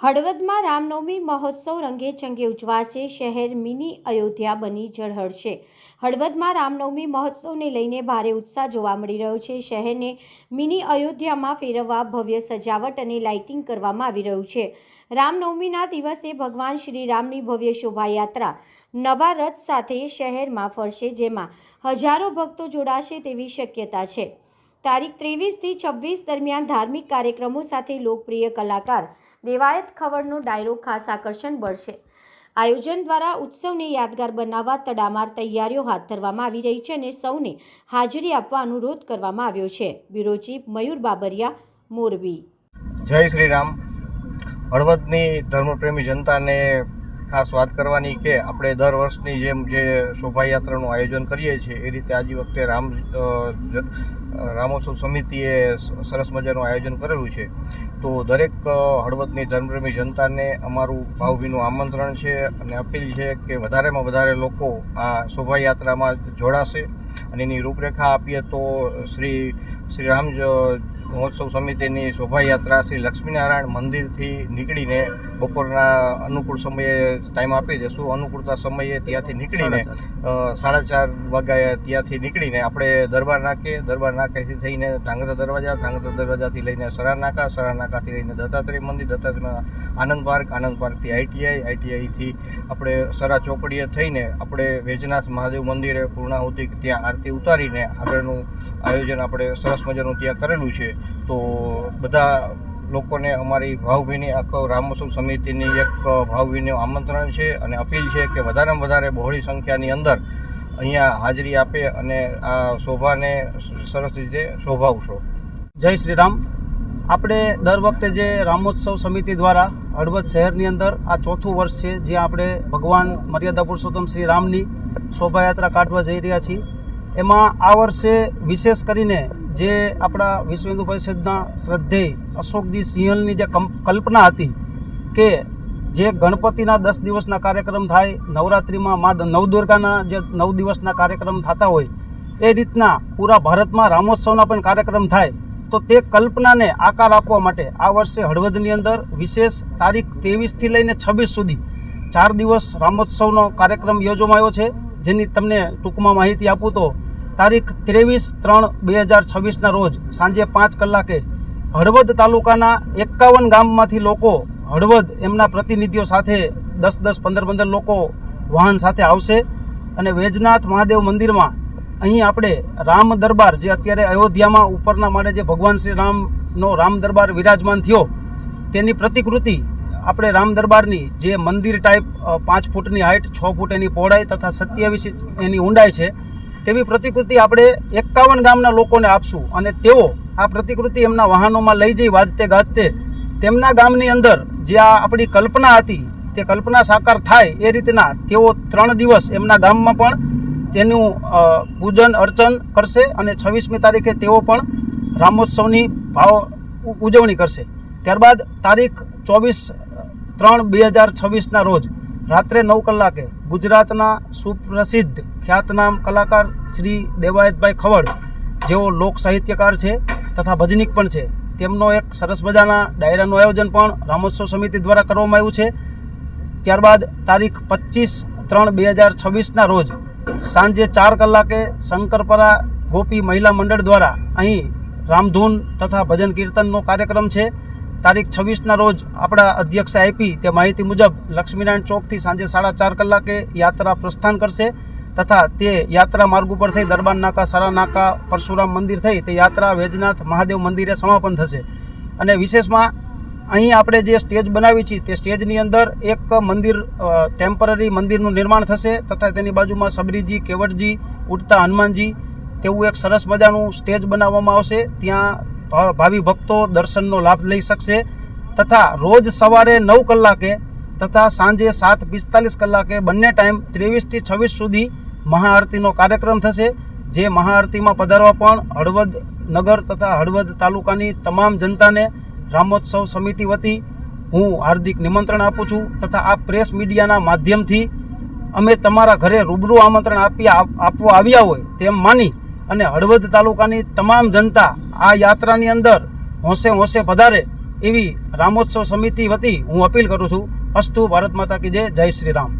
હળવદમાં રામનવમી મહોત્સવ રંગેચંગે ઉજવાશે। શહેર મિની અયોધ્યા બની ઝળહળશે। હળવદમાં રામનવમી મહોત્સવને લઈને ભારે ઉત્સાહ જોવા મળી રહ્યો છે। શહેરને મિની અયોધ્યામાં ફેરવવા ભવ્ય સજાવટ અને લાઇટિંગ કરવામાં આવી રહ્યું છે। રામનવમીના દિવસે ભગવાન શ્રી રામની ભવ્ય શોભાયાત્રા નવા રથ સાથે શહેરમાં ફરશે, જેમાં હજારો ભક્તો જોડાશે તેવી શક્યતા છે। તારીખ 23 થી 26 દરમિયાન ધાર્મિક કાર્યક્રમો સાથે લોકપ્રિય કલાકાર દેવાયત ખવડનો ડાયરો ખાસ આકર્ષણ બનશે। આયોજન દ્વારા ઉત્સવને યાદગાર બનાવવા તડામાર તૈયારીઓ હાથ ધરવામાં આવી રહી છે અને સૌને હાજરી આપવા અનુરોધ કરવામાં આવ્યો છે। બ્યુરો ચીફ મયુર બાબરિયા, મોરબી। જય શ્રી રામ। હળવદની ધર્મપ્રેમી જનતાને ખાસ વાત કરવાની કે આપણે દર વર્ષની જેમ જે શોભાયાત્રાનું આયોજન કરીએ છીએ એ રીતે આજે વખતે રામોત્સવ સમિતિએ સરસ મજાનું આયોજન કરેલું છે। તો દરેક હળવદની ધર્મપ્રેમી જનતાને અમારું ભાવભીનું આમંત્રણ છે અને અપીલ છે કે વધારેમાં વધારે લોકો આ શોભાયાત્રામાં જોડાશે। અને એની રૂપરેખા આપીએ તો શ્રી રામ મહોત્સવ સમિતિની શોભાયાત્રા શ્રી લક્ષ્મીનારાયણ મંદિરથી નીકળીને બપોરના અનુકૂળ સમયે ટાઈમ આપી દઈશું। અનુકૂળતા સમયે ત્યાંથી નીકળીને 4:30 વાગ્યે ત્યાંથી નીકળીને આપણે દરબાર નાકેથી થઈને ધાંગધ્રા દરવાજાથી લઈને સરા નાકાથી લઈને દત્તાત્રેય મંદિર, દત્તાત્રેય આનંદ પાર્કથી આઈટીઆઈથી આપણે સરા ચોકડીએ થઈને આપણે વૈજનાથ મહાદેવ મંદિરે પૂર્ણાહુતિ ત્યાં આરતી ઉતારીને આગળનું આયોજન આપણે સરસ મજાનું ત્યાં કરેલું છે। તો બધા લોકોને અમારી ભાવભીની આખો રામોત્સવ સમિતિની એક ભાવભીનું આમંત્રણ છે અને અપીલ છે કે વધારેમાં વધારે બહોળી સંખ્યાની અંદર અહીંયા હાજરી આપે અને આ શોભાને સરસ રીતે શોભાવશો। જય શ્રી રામ। આપણે દર વખતે જે રામોત્સવ સમિતિ દ્વારા હળવદ શહેરની અંદર આ ચોથું વર્ષ છે, જ્યાં આપણે ભગવાન મર્યાદા પુરુષોત્તમ શ્રી રામની શોભાયાત્રા કાઢવા જઈ રહ્યા છીએ। એમાં આ વર્ષે વિશેષ કરીને જે આપણા વિશ્વ હિન્દુ પરિષદના શ્રદ્ધેય અશોકજી સિંહલની જે કલ્પના હતી કે જે ગણપતિના 10 દિવસના કાર્યક્રમ થાય, નવરાત્રિમાં મા નવદુર્ગાના જે 9 દિવસના કાર્યક્રમ થતા હોય એ રીતના પૂરા ભારતમાં રામોત્સવના પણ કાર્યક્રમ થાય, તો તે કલ્પનાને આકાર આપવા માટે આ વર્ષે હળવદની અંદર વિશેષ તારીખ 23 થી લઈને 26 સુધી 4 દિવસ રામોત્સવનો કાર્યક્રમ યોજવામાં આવ્યો છે। જેની તમને ટૂંકમાં માહિતી આપું તો તારીખ 23/3/2026ના રોજ સાંજે 5 કલાકે હળવદ તાલુકાના 51 ગામમાંથી લોકો હળવદ એમના પ્રતિનિધિઓ સાથે 10-10, 15-15 લોકો વાહન સાથે આવશે અને વૈજનાથ મહાદેવ મંદિરમાં અહીં આપણે રામ દરબાર, જે અત્યારે અયોધ્યામાં ઉપરના માળે જે ભગવાન શ્રી રામનો રામ દરબાર વિરાજમાન થયો તેની પ્રતિકૃતિ આપણે રામ દરબારની જે મંદિર ટાઈપ 5 ફૂટની હાઇટ, 6 ફૂટ એની પહોળાઈ તથા 27 એની ઊંડાઈ છે તેવી પ્રતિકૃતિ આપણે 51 ગામના લોકોને આપશું અને તેઓ આ પ્રતિકૃતિ એમના વાહનોમાં લઈ જઈ વાજતે ગાજતે તેમના ગામની અંદર જે આ આપણી કલ્પના હતી તે કલ્પના સાકાર થાય એ રીતના તેઓ 3 દિવસ એમના ગામમાં પણ તેનું પૂજન અર્ચન કરશે અને 26મી તારીખે તેઓ પણ રામોત્સવની ઉજવણી કરશે। ત્યારબાદ તારીખ 24/3/2026ના રોજ રાત્રે 9 કલાકે ગુજરાતના સુપ્રસિદ્ધ ખ્યાતનામ કલાકાર શ્રી દેવાયતભાઈ ખવડ, જેઓ લોક સાહિત્યકાર છે તથા ભજનીક પણ છે, તેમનો એક સરસ મજાના ડાયરાનું આયોજન પણ રામોત્સવ સમિતિ દ્વારા કરવામાં આવ્યું છે। ત્યારબાદ તારીખ 25/3/2026ના રોજ સાંજે 4 કલાકે શંકરપરા ગોપી મહિલા મંડળ દ્વારા અહીં રામધૂન તથા ભજન કીર્તનનો કાર્યક્રમ છે। તારીખ 26ના રોજ આપણા અધ્યક્ષે આપી તે માહિતી મુજબ લક્ષ્મીનારાયણ ચોકથી સાંજે 4:30 કલાકે યાત્રા પ્રસ્થાન કરશે તથા તે યાત્રા માર્ગ ઉપર થઈ દરબાર નાકા, સરા નાકા, પરશુરામ મંદિર થઈ તે યાત્રા વૈજનાથ મહાદેવ મંદિરે સમાપન થશે। અને વિશેષમાં અહીં આપણે જે સ્ટેજ બનાવી છે તે સ્ટેજની અંદર એક મંદિર, ટેમ્પરરી મંદિરનું નિર્માણ થશે તથા તેની બાજુમાં સબરીજી, કેવડજી, ઉડતા હનુમાનજી તેવું એક સરસ મજાનું સ્ટેજ બનાવવામાં આવશે। ત્યાં ભાવિ ભક્તો દર્શનનો લાભ લઈ શકશે તથા રોજ સવારે 9 કલાકે તથા સાંજે 7:45 કલાકે બંને ટાઈમ 23 થી 26 સુધી મહાઆરતીનો કાર્યક્રમ થશે। જે મહાઆરતીમાં પધારવા પણ હળવદ નગર તથા હળવદ તાલુકાની તમામ જનતાને રામોત્સવ સમિતિ વતી હું હાર્દિક નિમંત્રણ આપું છું તથા આ પ્રેસ મીડિયાના માધ્યમથી અમે તમારા ઘરે રૂબરૂ આમંત્રણ આપવા આવ્યા હોય તેમ માની અને હળવદ તાલુકાની તમામ જનતા આ યાત્રાની અંદર હોંશે પધારે એવી રામોત્સવ સમિતિ વતી હું અપીલ કરું છું. અસ્તુ ભારત માતા કી જય. જય શ્રી રામ.